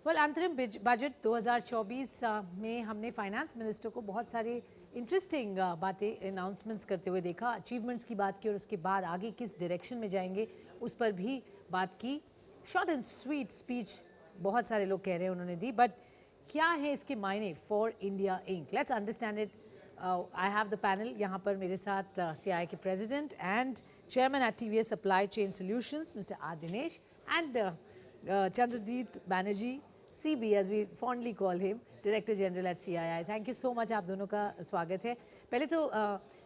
Well अंतरिम budget 2024 में हमने फाइनेंस मिनिस्टर को बहुत सारे इंटरेस्टिंग बातें अनाउंसमेंट्स करते हुए देखा, अचीवमेंट्स की बात की और उसके बाद आगे किस डायरेक्शन में जाएंगे उस पर भी बात की। शॉर्ट एंड स्वीट स्पीच बहुत सारे लोग कह रहे हैं उन्होंने दी, बट क्या है इसके मायने for India Inc? Let's understand it. I have the panel यहाँ पर मेरे साथ CII के president and chairman at TVS supply chain solutions mister R Dinesh and Chandradeep Banerjee, CB as we fondly call him, Director General at CII. Thank you so much, आप दोनों का स्वागत है। पहले तो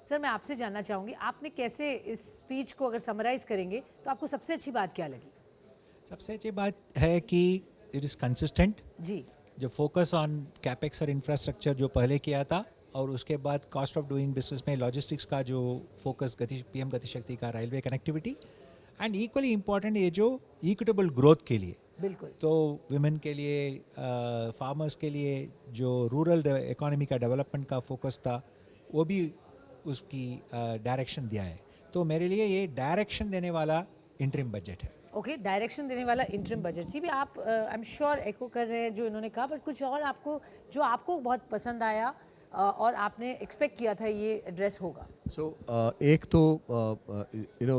सर मैं आपसे जानना चाहूँगी, आपने कैसे इस स्पीच को अगर समराइज़ करेंगे तो आपको सबसे अच्छी बात क्या लगी? सबसे अच्छी बात है कि इट इज़ कंसिस्टेंट। जी, जो फोकस ऑन कैपेक्स और इंफ्रास्ट्रक्चर जो पहले किया था और उसके बाद कॉस्ट ऑफ डूइंग बिजनेस में लॉजिस्टिक्स का जो फोकस PM गतिशक्ति का, railway connectivity and equally important ये जो इक्विटेबल ग्रोथ के लिए, बिल्कुल। तो विमेन के लिए, फार्मर्स के लिए जो रूरल इकोनॉमी का डेवलपमेंट का फोकस था वो भी उसकी डायरेक्शन दिया है। तो मेरे लिए ये डायरेक्शन देने वाला इंटरिम बजट है। ओके, डायरेक्शन देने वाला इंटरिम बजट। सी भी आप आई एम श्योर एको कर रहे हैं जो इन्होंने कहा, बट कुछ और आपको जो आपको बहुत पसंद आया और आपने एक्सपेक्ट किया था ये एड्रेस होगा? So, एक तो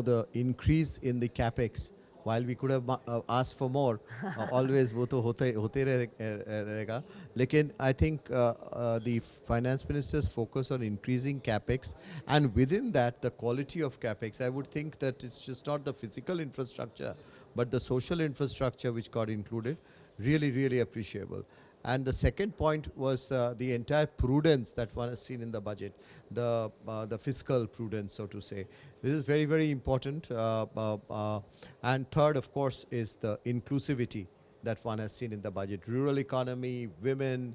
the increase in the capex, while we could have asked for more, always वो तो होते रहेगा. लेकिन I think the finance minister's focus on increasing capex, and within that the quality of capex, I would think that it's just not the physical infrastructure, but the social infrastructure which got included, really appreciable. And the second point was the entire prudence that one has seen in the budget, the fiscal prudence, so to say. This is very important. And third, of course, is the inclusivity that one has seen in the budget. Rural economy, women,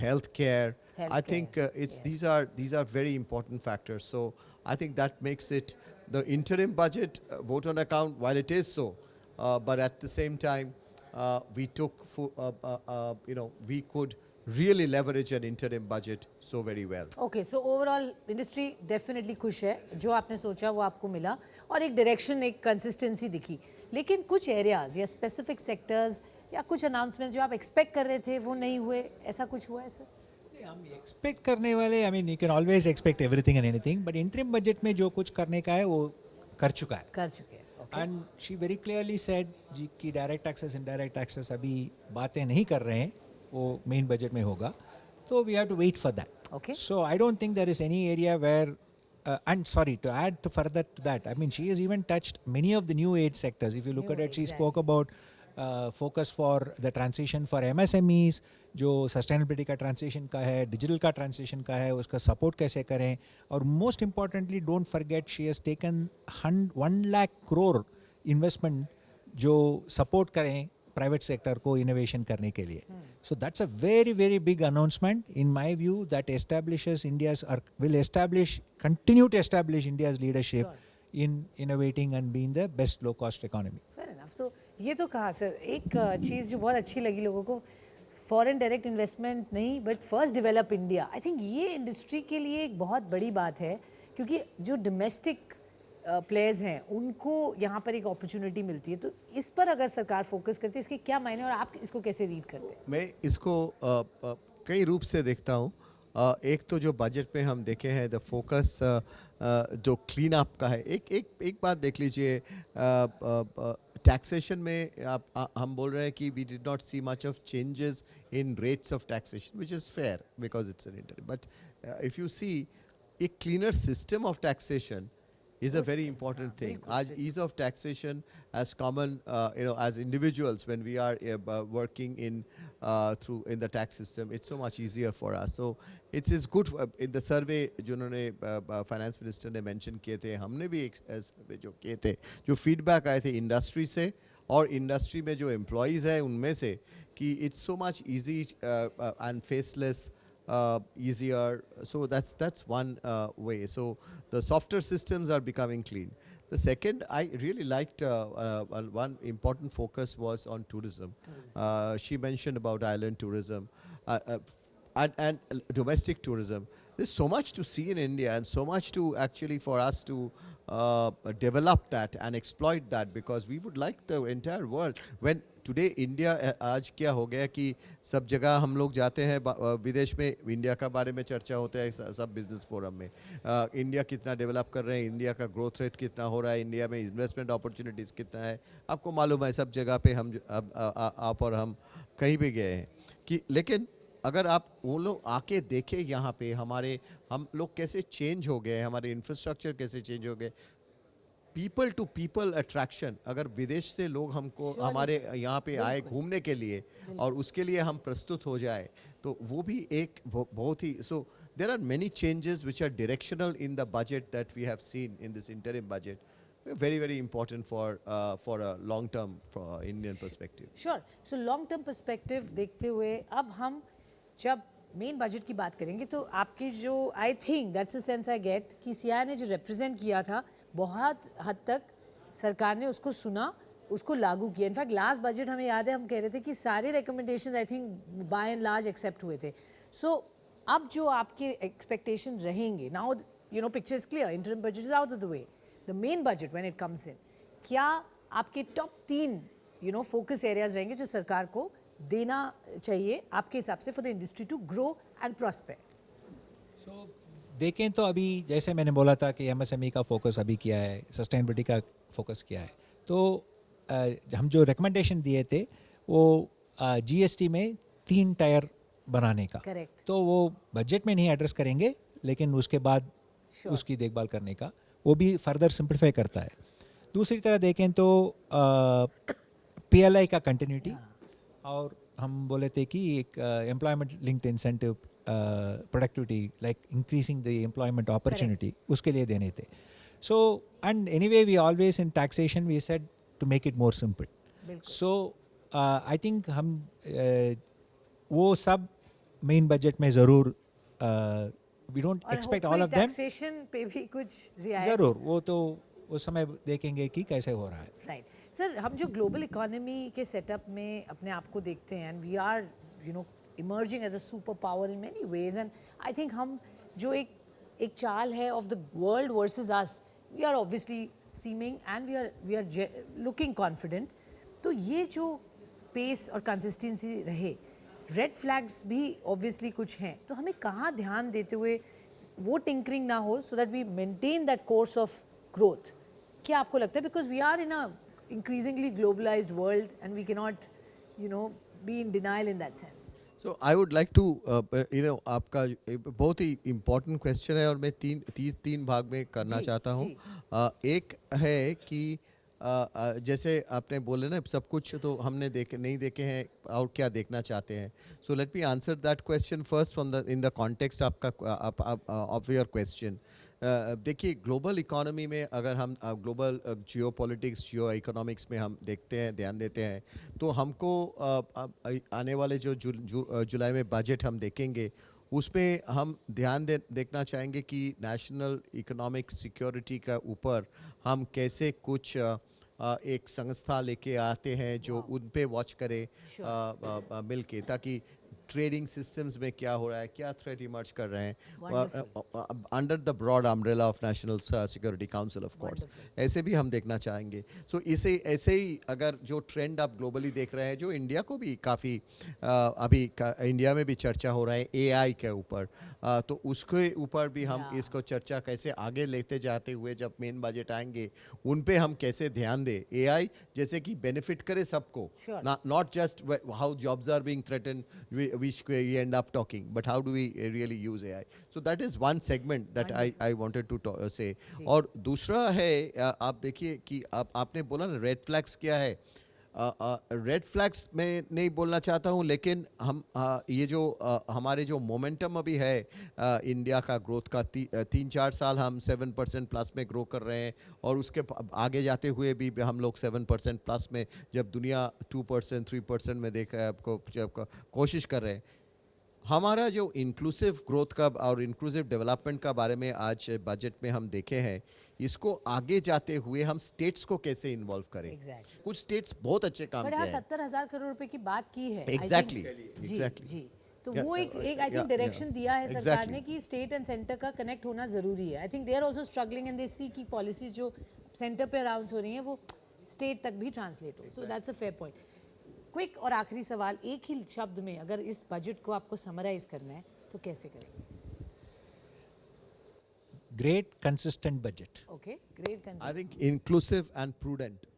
healthcare. I think these are very important factors. So I think that makes it the interim budget vote on account. While it is so, but at the same time, we took, we could really leverage an interim budget so very well. Okay, so overall industry definitely खुश है, जो आपने सोचा वो आपको मिला और एक डायरेक्शन, एक कंसिस्टेंसी दिखी। लेकिन कुछ एरियाज या स्पेसिफिक सेक्टर्स या कुछ अनाउंसमेंट जो आप एक्सपेक्ट कर रहे थे वो नहीं हुए, ऐसा कुछ हुआ है सर? हम एक्सपेक्ट करने वाले, I mean you can always expect everything and anything, but interim budget में जो कुछ करने का है वो कर चुका है। कर चुके हैं। And she very clearly said जी कि डायरेक्ट टैक्सेस इनडायरेक्ट टैक्सेस अभी बातें नहीं कर रहे हैं, वो मेन बजट में होगा, तो we have to wait for that. Okay. So I don't think there is any area where and sorry, to add to further to that, I mean, she has even touched many of the new age sectors. If you look at it, she spoke about focus for the transition for MSMEs, जो sustainability का transition का है, digital का transition का है, उसका support कैसे करें, और most importantly, don't forget, she has taken 1 lakh crore investment जो support करें प्राइवेट सेक्टर को इनोवेशन करने के लिए. So that's a very big announcement in my view that establishes India's और will establish, continue to establish India's leadership in innovating and being the best low cost economy. Fair enough. तो ये तो कहा sir, एक चीज़ जो बहुत अच्छी लगी लोगों को, फॉरेन डायरेक्ट इन्वेस्टमेंट नहीं but first develop India. I think ये इंडस्ट्री के लिए एक बहुत बड़ी बात है, क्योंकि जो डोमेस्टिक प्लेयर्स हैं उनको यहाँ पर एक अपॉर्चुनिटी मिलती है. तो इस पर अगर सरकार फोकस करती है, इसके क्या मायने और आप इसको कैसे रीड करते हैं? मैं इसको कई रूप से देखता हूँ. एक तो जो बजट में हम देखे हैं द फोकस जो क्लीन अप का है. एक बात देख लीजिए, टैक्सेशन में हम बोल रहे हैं कि we did not see much of changes in rates of taxation, which is fair because it's an interim. But if you see, a cleaner system of taxation is a very important thing. As ease of taxation as common, as individuals, when we are working in the tax system, it's so much easier for us. So it's good. In the survey जिन्होंने finance minister ने mention किए थे, हमने भी एक survey जो किए थे, जो feedback आए थे industry से और industry में जो employees हैं उनमें से, कि it's so much easy and faceless. Easier. So that's one way. So the softer systems are becoming clean. The second, I really liked one important focus was on tourism. She mentioned about island tourism. and domestic tourism. There's so much to see in India and so much to actually for us to develop that and exploit that, because we would like the entire world. When today India आज क्या हो गया कि सब जगह हम लोग जाते हैं विदेश में, इंडिया का बारे में चर्चा होता है सब बिजनेस फोरम में। इंडिया कितना डेवलप कर रहे हैं, इंडिया का ग्रोथ रेट कितना हो रहा है, इंडिया में इन्वेस्टमेंट अपॉर्चुनिटीज़ कितना है, आपको मालूम है सब जगह पे हम आप और हम कहीं भी गए हैं कि। लेकिन अगर आप वो लोग आके देखें यहाँ पे हम लोग कैसे चेंज हो गए, हमारे इंफ्रास्ट्रक्चर कैसे चेंज हो गए, पीपल टू पीपल अट्रैक्शन। अगर विदेश से लोग हमको हमारे यहाँ पे आए घूमने के लिए और उसके लिए हम प्रस्तुत हो जाए, तो वो भी एक बहुत ही so there are many changes which are directional in the budget that we have seen in this interim budget, very important for a long term Indian perspective. Sure. So long term perspective देखते हुए अब हम जब main budget की बात करेंगे तो आपकी जो I think that's a sense I get कि सीआई ने जो रिप्रेजेंट किया था बहुत हद तक सरकार ने उसको सुना, उसको लागू किया। इनफैक्ट लास्ट बजट हमें याद है हम कह रहे थे कि सारे recommendation I think by and large accept हुए थे। सो अब जो आपके एक्सपेक्टेशन रहेंगे, now you know picture is clear, interim budget is out of the way, the main budget when it comes in, क्या आपके टॉप 3 फोकस एरियाज रहेंगे जो सरकार को देना चाहिए आपके हिसाब से for the industry to grow and prosper? So देखें तो अभी जैसे मैंने बोला था कि एमएसएमई का फोकस अभी किया है, सस्टेनेबिलिटी का फोकस किया है, तो हम जो रिकमेंडेशन दिए थे वो जीएसटी में 3 टायर बनाने का, करेक्ट, तो वो बजट में नहीं एड्रेस करेंगे, लेकिन उसके बाद उसकी देखभाल करने का वो भी फर्दर सिंप्लीफाई करता है। दूसरी तरह देखें तो पीएलआई का कंटिन्यूटी, और हम बोले थे कि एक employment linked incentive productivity like increasing the employment opportunity, उसके लिए देने थे। So and anyway we always in taxation we said to make it more simple. So I think हम वो सब मेन बजट में ज़रूर we don't expect all of them, taxation पे भी कुछ रियायत ज़रूर, वो तो उस समय देखेंगे कि कैसे हो रहा है। राइट सर, हम जो ग्लोबल इकोनॉमी के सेटअप में अपने आप को देखते हैं and we are emerging as a super power in many ways, and I think हम जो एक चाल है of the world versus us, we are obviously seeming and we are looking confident. तो ये जो पेस और कंसिस्टेंसी रहे, रेड फ्लैग्स भी ऑब्वियसली कुछ हैं, तो हमें कहाँ ध्यान देते हुए वो टिंकरिंग ना हो so that we maintain that course of growth? क्या आपको लगता है, because we are in a increasingly globalized world and we cannot be in denial in that sense? So I would like to आपका बहुत ही important question है और मैं तीन भाग में करना चाहता हूँ। एक है कि जैसे आपने बोले ना सब कुछ तो हमने नहीं देखे हैं और क्या देखना चाहते हैं। So let me answer that question first in the context of your question. देखिए ग्लोबल इकोनॉमी में अगर हम ग्लोबल जियो पॉलिटिक्स जियो इकोनॉमिक्स में हम देखते हैं, ध्यान देते हैं, तो हमको आने वाले जो जुलाई में बजट हम देखेंगे उसमें हम ध्यान देखना चाहेंगे कि नेशनल इकोनॉमिक सिक्योरिटी का ऊपर हम कैसे कुछ एक संस्था लेके आते हैं जो उन पे वॉच करे मिल के, ताकि ट्रेडिंग सिस्टम्स में क्या हो रहा है, क्या थ्रेट इमर्ज कर रहे हैं under the broad umbrella of National Security Council of course, ऐसे भी हम देखना चाहेंगे। सो इसे ऐसे ही अगर जो ट्रेंड आप ग्लोबली देख रहे हैं, जो इंडिया को भी काफ़ी अभी इंडिया में भी चर्चा हो रहा है एआई के ऊपर, तो उसके ऊपर भी हम इसको चर्चा कैसे आगे लेते जाते हुए जब मेन बजट आएंगे उन पे हम कैसे ध्यान दें। एआई जैसे कि बेनिफिट करे सबको, not just how jobs are being threaten which we end up talking, but how do we really use AI? So that is one segment that I wanted to say. और दूसरा है आप देखिए कि आपने बोला ना रेड फ्लैग्स क्या है, रेड फ्लैग्स मैं नहीं बोलना चाहता हूँ, लेकिन हम ये जो हमारे जो मोमेंटम अभी है इंडिया का ग्रोथ का 3-4 साल हम 7% प्लस में ग्रो कर रहे हैं, और उसके आगे जाते हुए भी हम लोग 7% प्लस में, जब दुनिया 2% 3% में देख रहा है आपको, जब कोशिश कर रहे हैं, हमारा जो इंक्लूसिव ग्रोथ का और इंक्लूसिव डेवलपमेंट का बारे में आज बजट में हम देखे हैं, इसको आगे जाते हुए हम स्टेट्स को कैसे इन्वॉल्व करें। कुछ स्टेट्स बहुत अच्छे काम किए हैं। 70,000 करोड़ रुपए की बात की है। एग्जैक्टली जी। तो तो Yeah, वो एक आई yeah, थिंक yeah. डायरेक्शन दिया है सरकार Exactly. ने कि स्टेट एंड सेंटर का कनेक्ट होना ज़रूरी है. I think they are also struggling and they see की पॉलिसीज जो सेंटर पे अनाउंस हो रही हैं वो स्टेट तक भी ट्रांसलेट हो. सो that's a fair point. Quick और आखिरी सवाल, एक ही शब्द में अगर इस बजट को आपको समराइज करना है तो कैसे करें? Great consistent budget. Okay, great I think inclusive and prudent.